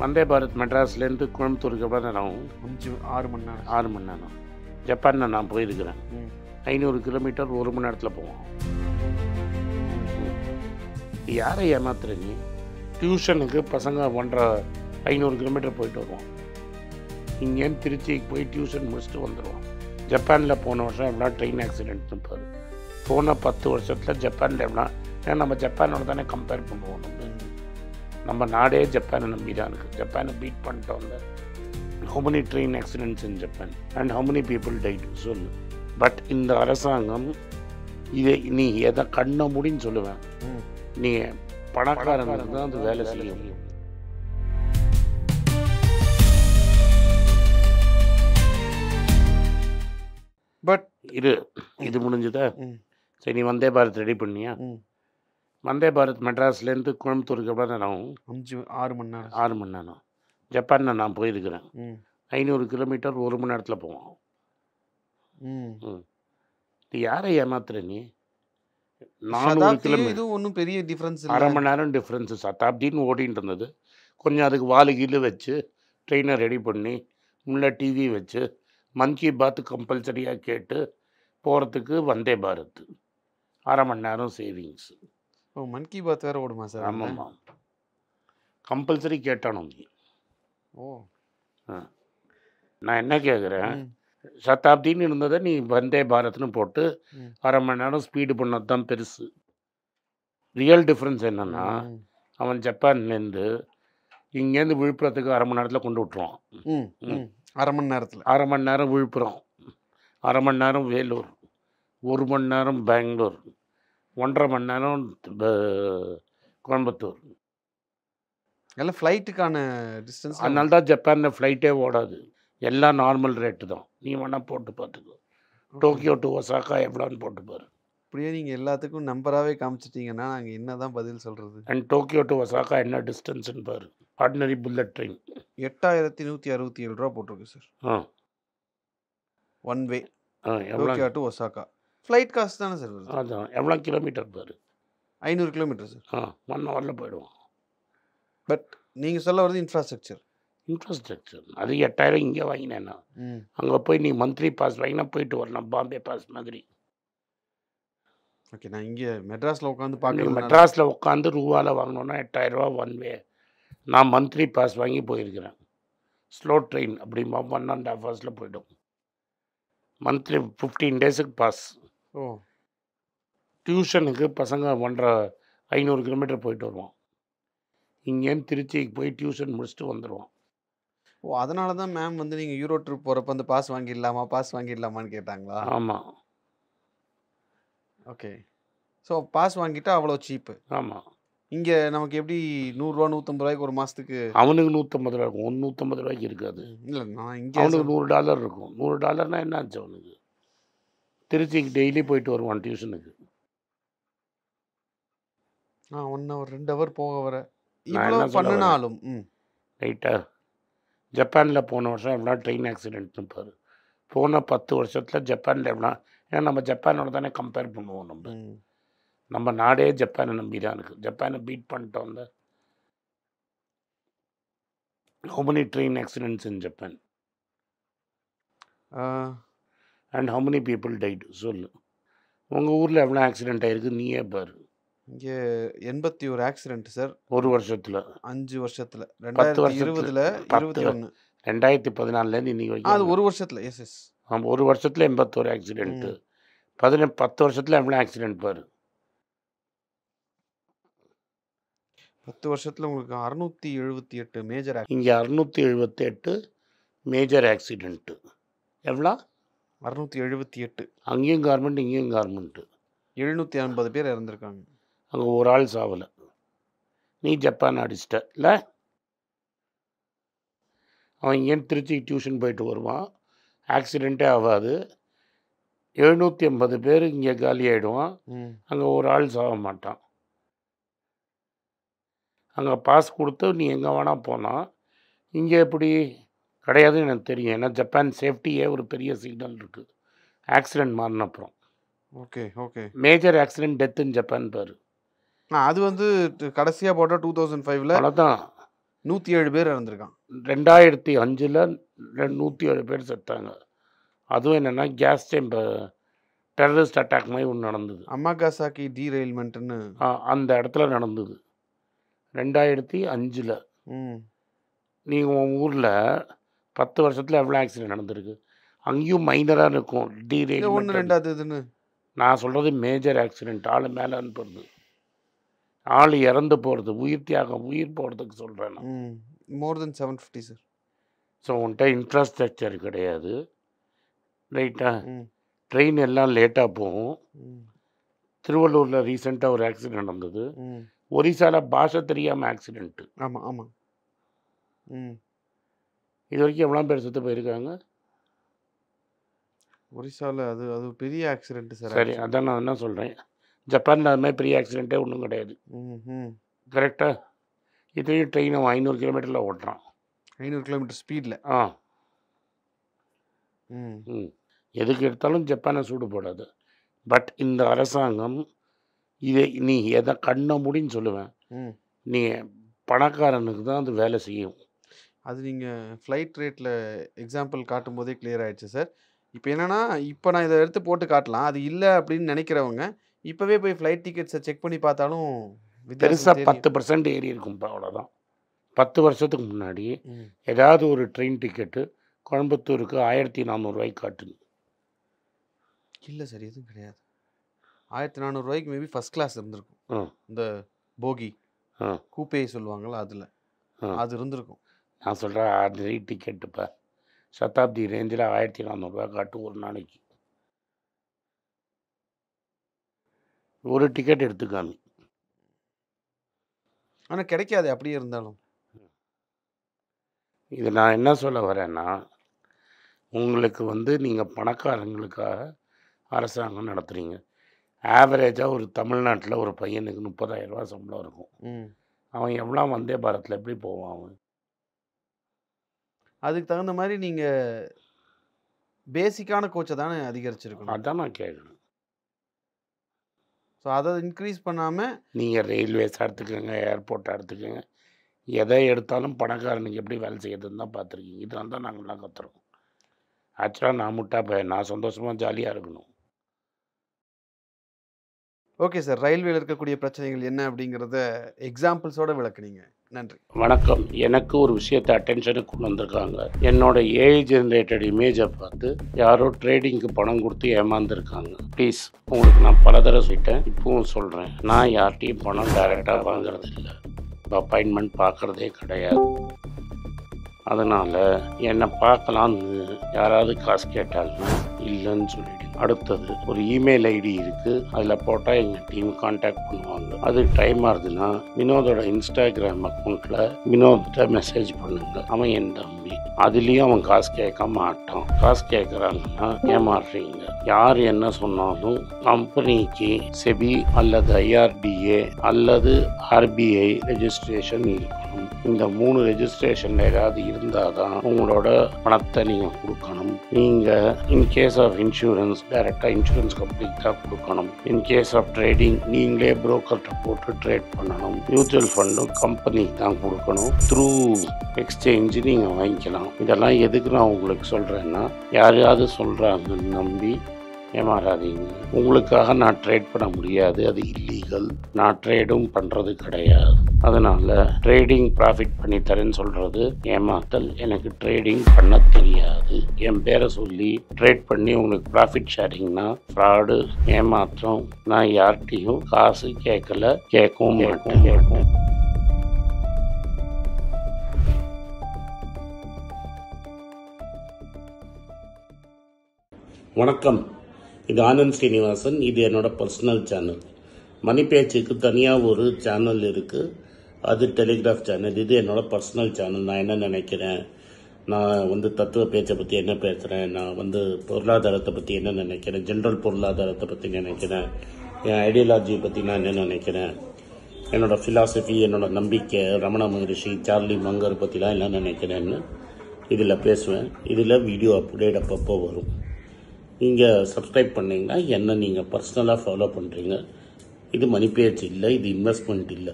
வந்தே பாரத் மெட்ராஸ்லேருந்து கோயம்புத்தூருக்கு எவ்வளோ நேரம் ஆகும்? 6 மணி நேரம். 6 மணி நேரம். ஜப்பானில் நான் போயிருக்கிறேன். 500 கிலோமீட்டர் 1 மணி நேரத்தில் போவோம். யாரை ஏமாத்துற நீ? டியூஷனுக்கு பசங்க 500 கிலோமீட்டர் போயிட்டு வருவோம். இங்கேருந்து திருச்சிக்கு போய் டியூஷன் முடிச்சுட்டு வந்துடுவோம். ஜப்பானில் போன வருஷம் எவ்வளோ ட்ரெயின் ஆக்சிடென்ட்னு பாரு. போன 10 வருஷத்தில் ஜப்பானில் எவ்வளோ, ஏன்னா நம்ம ஜப்பானோட தானே கம்பேர் பண்ணுவோம். நம்ம நாடே ஜப்பானை நம்பி தான் இருக்குது. ஜப்பானை பீட் பண்ணிட்டு வந்த how many train accidents in Japan and how many people died சொல்லு. பட் இந்த அரசாங்கம் இதை நீ எதை கண்ண முடின்னு சொல்லுவேன். நீ பணக்காரங்களுக்கு தான் அது வேலை செய்யும். பட் இது முடிஞ்சுதா? சரி, நீ வந்தே பாரத் ரெடி பண்ணியா? வந்தே பாரத் மெட்ராஸ்லேருந்து கோயம்புத்தூருக்கு எவ்வளோ நேரம் ஆகும்? 6 மணி நேரம். 6 மணி நேரம். ஜப்பானில் நான் போயிருக்கிறேன். 500 கிலோமீட்டர் 1 மணி நேரத்தில் போவோம். இது யாரை ஏமாத்துற நீ? 400 கிலோமீட்டர் ஒன்றும் பெரிய டிஃப்ரென்ஸ் இல்லை. 1/2 மணி நேரம் டிஃப்ரென்ஸு. சதாப்தின்னு ஓடிட்டு இருந்தது. கொஞ்சம் அதுக்கு வாலு கீழே வச்சு ட்ரெயினை ரெடி பண்ணி முன்னே டிவி வச்சு மன் கி பாத் கம்பல்சரியாக கேட்டு போகிறதுக்கு வந்தே பாரத் 1/2 மணி நேரம் சேவிங்ஸ். ஓ, மன் கி பாத் வேறு ஓடுமா சார்? ஆமாம்மா, கம்பல்சரி கேட்டானோ நீ. ஓ, நான் என்ன கேட்குறேன், சதாப்தின்னு இருந்ததை நீ வந்தே பாரத்னு போட்டு 1/2 மணி நேரம் ஸ்பீடு பண்ணது தான் பெருசு. ரியல் டிஃப்ரென்ஸ் என்னென்னா, அவன் ஜப்பான்லேருந்து இங்கேருந்து விழுப்புரத்துக்கு 1/2 மணி நேரத்தில் கொண்டு விட்ருவான். 1/2 மணி நேரத்தில். 1/2 மணி நேரம் விழுப்புரம், 1/2 மணி நேரம் வேலூர், 1 மணி நேரம் பெங்களூர், 1.5 மணி நேரம் கோயம்புத்தூர். எல்லாம் ஃப்ளைட்டுக்கான டிஸ்டன்ஸ். அதனால தான் ஜப்பானில் ஃப்ளைட்டே ஓடாது. எல்லாம் நார்மல் ரேட்டு தான். நீ வேணால் போட்டு பார்த்துக்கோ. டோக்கியோ டு ஒசாக்கா எவ்வளோன்னு போட்டு பாரு. அப்படியே நீங்கள் எல்லாத்துக்கும் நம்பராகவே காமிச்சிட்டிங்கன்னா நாங்கள் என்ன தான் பதில் சொல்கிறது? அண்ட் டோக்கியோ டு ஒசாக்கா என்ன டிஸ்டன்ஸ்ன்னு பாரு. ஆர்டினரி புல்லட் ட்ரெயின் 8167 ரூபா போட்டிருக்கு sir. One way Tokyo to Osaka. Flight cost தானே சார்? அதான் எவ்வளோ கிலோமீட்டர் பாரு. 500 கிலோமீட்டர் சார். 1 ஹவரில் போயிடுவோம். பட் நீங்கள் சொல்ல வருது இன்ஃப்ராஸ்ட்ரக்சர். அது 8000 இங்கே வாங்கினேன்னா அங்கே போய் நீ மந்த்லி பாஸ் வாங்கினா போயிட்டு வரலாம், பாம்பே பாஸ் மாதிரி. ஓகே, நான் இங்கே மெட்ராஸில் உட்காந்து பார்க்குறேன். மெட்ராஸில் உட்காந்து ரூபாவில் வாங்கினோன்னா 8000 ரூபா ஒன் வே. நான் மந்த்லி பாஸ் வாங்கி போயிருக்கிறேன். ஸ்லோ ட்ரெயின் அப்படி 1.5 ஹவர்ஸில் போய்டும். மந்த்லி 15 டேஸுக்கு பாஸ். ஓ, டியூஷனுக்கு பசங்க 500 கிலோமீட்டர் போயிட்டு வருவோம். இங்கேருந்து திருச்சிக்கு போய் டியூஷன் முடிச்சுட்டு வந்துடுவோம். ஓ, அதனால தான் மேம் வந்து நீங்கள் யூரோ ட்ரிப் போகிறப்ப அந்த பாஸ் வாங்கிடலாமான்னு கேட்டாங்களா? ஆமாம். ஓகே, ஸோ பாஸ் வாங்கிட்டா அவ்வளோ சீப்பு. ஆமாம். இங்கே நமக்கு எப்படி 100 ரூபா 150 ரூபாய்க்கு ஒரு மாதத்துக்கு? அவனுக்கு 150 ரூபா இருக்கும். 150 ரூபாய்க்கு இருக்காது. இல்லை, நான் இங்கே அவனுக்கு $100 இருக்கும். $100 என்ன ஆச்சு அவனுக்கு? திருச்சிக்கு டெய்லி போயிட்டு வருவான் டியூஷனுக்கு. 1 ஹவர் 2 ஹவர் போக வர இவ்வளோ பண்ணினாலும் ரைட்டா? ஜப்பானில் போன வருஷம் எவ்வளோ ட்ரெயின் ஆக்சிடென்ட்னு பாரு. போன 10 வருஷத்தில் ஜப்பானில் எவ்வளோ, ஏன்னா நம்ம ஜப்பானோட தானே கம்பேர் பண்ணுவோம். நம்ம நாடே ஜப்பானை நம்பி தான் இருக்குது. ஜப்பானை பீட் பண்ணிட்டு வந்த how many train accidents in Japan and how many people died சொல்லு. உங்கள் ஊரில் எவ்வளோ ஆக்சிடென்ட் ஆகிருக்கு நீயே பாரு. இங்கே 81 ஆக்சிடென்ட் சார். ஒரு வருஷத்தில் 5 வருஷத்தில் 2020 21 2014 இன்னைக்கு வரைக்கும். அது ஒரு வருஷத்தில். எஸ். ஆமாம், ஒரு வருஷத்தில் 81 ஆக்சிடென்ட்டு. 10 வருஷத்தில் எவ்வளோ ஆக்சிடென்ட் பாரு. 10 வருஷத்தில் உங்களுக்கு 678 மேஜர். இங்கே 678 மேஜர் ஆக்சிடென்ட்டு. எவ்வளோ? 678. அங்கேயும் கார்மெண்ட் இங்கேயும் கார்மெண்ட்டு. 750 பேர் இறந்துருக்காங்க. அங்கே ஒரு ஆள் சாவலை. நீ ஜப்பான் அடிச்சிட்ட இல்லை? அவன் இங்கேருந்து திருச்சிக்கு டியூஷன் போயிட்டு வருவான், ஆக்சிடெண்ட்டே ஆகாது. 750 பேர் இங்கே காலி ஆகிடுவான். அங்கே ஒரு ஆள் சாக மாட்டான். அங்கே பாஸ் கொடுத்து நீ எங்கே வேணால் போனால். இங்கே எப்படி கிடையாதுன்னு எனக்கு தெரியும். ஏன்னா ஜப்பான் சேஃப்டியே ஒரு பெரிய சிக்னல் இருக்குது ஆக்சிடெண்ட் மாறினப்புறம். Okay okay. Major accident death in Japan பாரு. அது வந்து கடைசியாக போட்டால் 2005ல். அவ்வளோதான். 107 பேர் இறந்துருக்கான். 2005 107 பேர் செத்தாங்க. அதுவும் என்னென்னா கேஸ் சேம்பர் டெரரிஸ்ட் அட்டாக் மாதிரி ஒன்று நடந்தது. அமாகாசாக்கி டீரெயில்மெண்ட்டுன்னு அந்த இடத்துல நடந்தது 2005. நீங்கள் உங்கள் ஊரில் 10 வருஷத்தில் எவ்வளோ ஆக்சிடென்ட் நடந்திருக்கு? அங்கேயும் மைனராக இருக்கும் டீரெயில்மெண்ட். 1-2 நான் சொல்கிறது மேஜர் ஆக்சிடென்ட், ஆள் மேலே அனுப்புறது, ஆள் இறந்து போகிறது, உயிர் தியாகம், உயிர் போகிறதுக்கு சொல்கிறேன் நான். மோர் தென் 750 சார். ஸோ உன்கிட்ட இன்ஃப்ராஸ்ட்ரக்சர் கிடையாது, ரைட்டா? ட்ரெயின் எல்லாம் லேட்டாக போகும். திருவள்ளூரில் ரீசெண்டாக ஒரு ஆக்சிடென்ட் நடந்தது. ஒரிசாவில் பாஷை தெரியாமல் ஆக்சிடென்ட்டு. ஆமாம் ஆமாம். இது வரைக்கும் எவ்வளோ பேர் செத்து போயிருக்காங்க ஒரிசாவில்? அது அது பெரிய ஆக்சிடென்ட் சார். சரி, அதான் நான் என்ன சொல்கிறேன், ஜப்பானில் அது மாதிரி பெரிய ஆக்சிடென்ட்டே ஒன்றும் கிடையாது. கரெக்டாக? இதையும் ட்ரெயின் அவன் 500 கிலோமீட்டரில் ஓட்டுறான். 500 கிலோமீட்டர் ஸ்பீடில். எதுக்கு எடுத்தாலும் ஜப்பானை சூடு போடாது. பட் இந்த அரசாங்கம் இதை நீ எதை கண்ண முடின்னு சொல்லுவேன், நீ பணக்காரனுக்கு தான் அது வேலை செய்யும். அது நீங்கள் ஃப்ளைட் ரேட்டில் எக்ஸாம்பிள் காட்டும் போதே கிளியர் ஆகிடுச்சு சார். இப்போ என்னென்னா, இப்போ நான் இதை எடுத்து போட்டு காட்டலாம், அது இல்லை அப்படின்னு நினைக்கிறவங்க இப்போவே போய் ஃப்ளைட் டிக்கெட்ஸை செக் பண்ணி பார்த்தாலும் பெருசாக 10% ஏறி இருக்கும்ப்பா, அவ்வளோதான். 10 வருஷத்துக்கு முன்னாடி ஏதாவது ஒரு ட்ரெயின் டிக்கெட்டு கோயம்புத்தூருக்கு 1400 ரூபாய்க்கு காட்டுது. இல்லை சார், எதுவும் கிடையாது. 1400 ரூபாய்க்கு மேபி ஃபஸ்ட் கிளாஸ் இருந்திருக்கும். இந்த போகி கூப்பே சொல்லுவாங்கள்ல, அதில் அது இருந்திருக்கும். நான் சொல்கிறேன் ஆர்டினரி டிக்கெட்டுப்பா, சதாப்தி ரேஞ்சில் 1400 ரூபா காட்டு ஒரு நாளைக்கு. ஒரு டிக்கெட் எடுத்துக்காமி. ஆனால் கிடைக்காது அப்படியே இருந்தாலும். இது நான் என்ன சொல்ல வரேன்னா, உங்களுக்கு நீங்கள் பணக்காரங்களுக்காக அரசாங்கம் நடத்துகிறீங்க. ஆவரேஜாக ஒரு தமிழ்நாட்டில் ஒரு பையனுக்கு 30,000 ரூபா சம்பளம் இருக்கும். அவன் எவ்வளோ வந்தே பாரத்தில் எப்படி போவான் அவன்? அதுக்கு தகுந்த மாதிரி நீங்கள் பேசிக்கான கோச்சை தானே அதிகரிச்சிருக்கணும். அதான் நான் கேட்குறேன். ஸோ அதை இன்க்ரீஸ் பண்ணாமல் நீங்கள் ரயில்வேஸ் எடுத்துக்கோங்க, ஏர்போர்ட் எடுத்துக்கோங்க, எதை எடுத்தாலும் பணக்காரனுக்கு எப்படி வேலை செய்யறதுன்னு தான் பார்த்துருக்கீங்க. இதெல்லாம் தான் நாங்கள்லாம் கற்றுறோம். ஆக்சுவலாக நான் முட்டா பையன், நான் சந்தோஷமாக ஜாலியாக இருக்கணும். ஓகே சார், ரயில்வேல இருக்கக்கூடிய பிரச்சனைகள் என்ன அப்படிங்கிறத எக்ஸாம்பிள்ஸோட விளக்குனீங்க. நன்றி. வணக்கம். எனக்கு ஒரு விஷயத்தை அட்டென்ஷனுக்கு கொண்டு வந்திருக்காங்க. என்னோட ஏஐ ஜென்ரேட்டட் இமேஜை பார்த்து யாரோ ட்ரேடிங்க்கு பணம் கொடுத்து ஏமாந்துருக்காங்க. ப்ளீஸ், உங்களுக்கு நான் பல தடவை சொல்லிட்டேன், இப்பவும் சொல்கிறேன், நான் யார்கிட்டையும் பணம் டைரெக்டாக வாங்குறது இல்லை, அப்பாயின்மெண்ட் பார்க்குறதே கிடையாது. அதனால் என்னை பார்க்கலான்னு யாராவது காசு கேட்டாங்கன்னா இல்லைன்னு சொல்லிவிடு. அடுத்தது ஒரு இமெயில் ஐடி இருக்குது, அதில் போட்டால் எங்கள் டீம் கான்டாக்ட் பண்ணுவாங்க. அது டைம் ஆகுதுன்னா வினோதோட இன்ஸ்டாகிராம் அக்கௌண்ட்டில் வினோத்கிட்ட மெசேஜ் பண்ணுங்க. அவன் என் தம்பி, அதுலேயும் அவன் காசு கேட்க மாட்டான். காசு கேட்குறாங்கன்னா ஏமாறுறீங்க. யார் என்ன சொன்னாலும் கம்பெனிக்கு செபி அல்லது ஐஆர்டிஏ அல்லது ஆர்பிஐ ரெஜிஸ்ட்ரேஷன் இருக்கணும். இந்த 3 ரெஜிஸ்ட்ரேஷன் ஏதாவது இருந்தால் தான் உங்களோட பணத்தை நீங்கள் கொடுக்கணும். நீங்கள் இன்கேஸ் ஆஃப் இன்சூரன்ஸ் டைரெக்டாக இன்சூரன்ஸ் கம்பெனிக்கு தான் கொடுக்கணும். இன்கேஸ் ஆஃப் ட்ரேடிங் நீங்களே புரோக்கர்கிட்ட போட்டு ட்ரேட் பண்ணணும். மியூச்சுவல் ஃபண்டும் கம்பெனிக்கு தான் கொடுக்கணும். த்ரூ எக்ஸ்சேஞ்சு நீங்கள் வாங்கிக்கலாம். இதெல்லாம் எதுக்கு நான் உங்களுக்கு சொல்கிறேன்னா, யாரையாவது சொல்கிறாங்கன்னு நம்பி ஏமாறாதீங்க. உங்களுக்காக நான் ட்ரேட் பண்ண முடியாது, அது இல்லீகல். நான் ட்ரேடும் பண்ணுறது கிடையாது. அதனால் ட்ரேடிங் ப்ராஃபிட் பண்ணி தரேன்னு சொல்கிறது ஏமாத்தல். எனக்கு ட்ரேடிங் பண்ண தெரியாது. என் பேரை சொல்லி ட்ரேட் பண்ணி உங்களுக்கு ப்ராஃபிட் ஷேரிங்னா ஃப்ராடு, ஏமாற்றம். நான் யார்கிட்டையும் காசு கேட்கல, கேட்கவும் மாட்டேன். வணக்கம். இது ஆனந்த் ஸ்ரீனிவாசன். இது என்னோட பர்சனல் சேனல். மணி பேச்சுக்கு தனியாக ஒரு சேனல் இருக்குது, அது டெலிகிராஃப் சேனல். இது என்னோட பர்சனல் சேனல். நான் என்ன நினைக்கிறேன், நான் தத்துவ பேச்சை பற்றி என்ன பேசுகிறேன், நான் பொருளாதாரத்தை பற்றி என்ன நினைக்கிறேன், ஜென்ரல் பொருளாதாரத்தை பற்றி நினைக்கிறேன், என் ஐடியாலஜியை பற்றி நான் என்ன நினைக்கிறேன், என்னோட ஃபிலாசபி, என்னோட நம்பிக்கை, ரமண மகரிஷி, சார்லி மங்கர் பற்றிலாம் என்ன நினைக்கிறேன்னு இதில் பேசுவேன். இதில் வீடியோ அப்டேட் அப்பப்போ வரும். நீங்கள் சப்ஸ்கிரைப் பண்ணிங்கன்னா என்ன நீங்கள் பர்சனலாக ஃபாலோ பண்ணுறீங்க. இது மணி பேச்சு இல்லை, இது இன்வெஸ்ட்மெண்ட் இல்லை.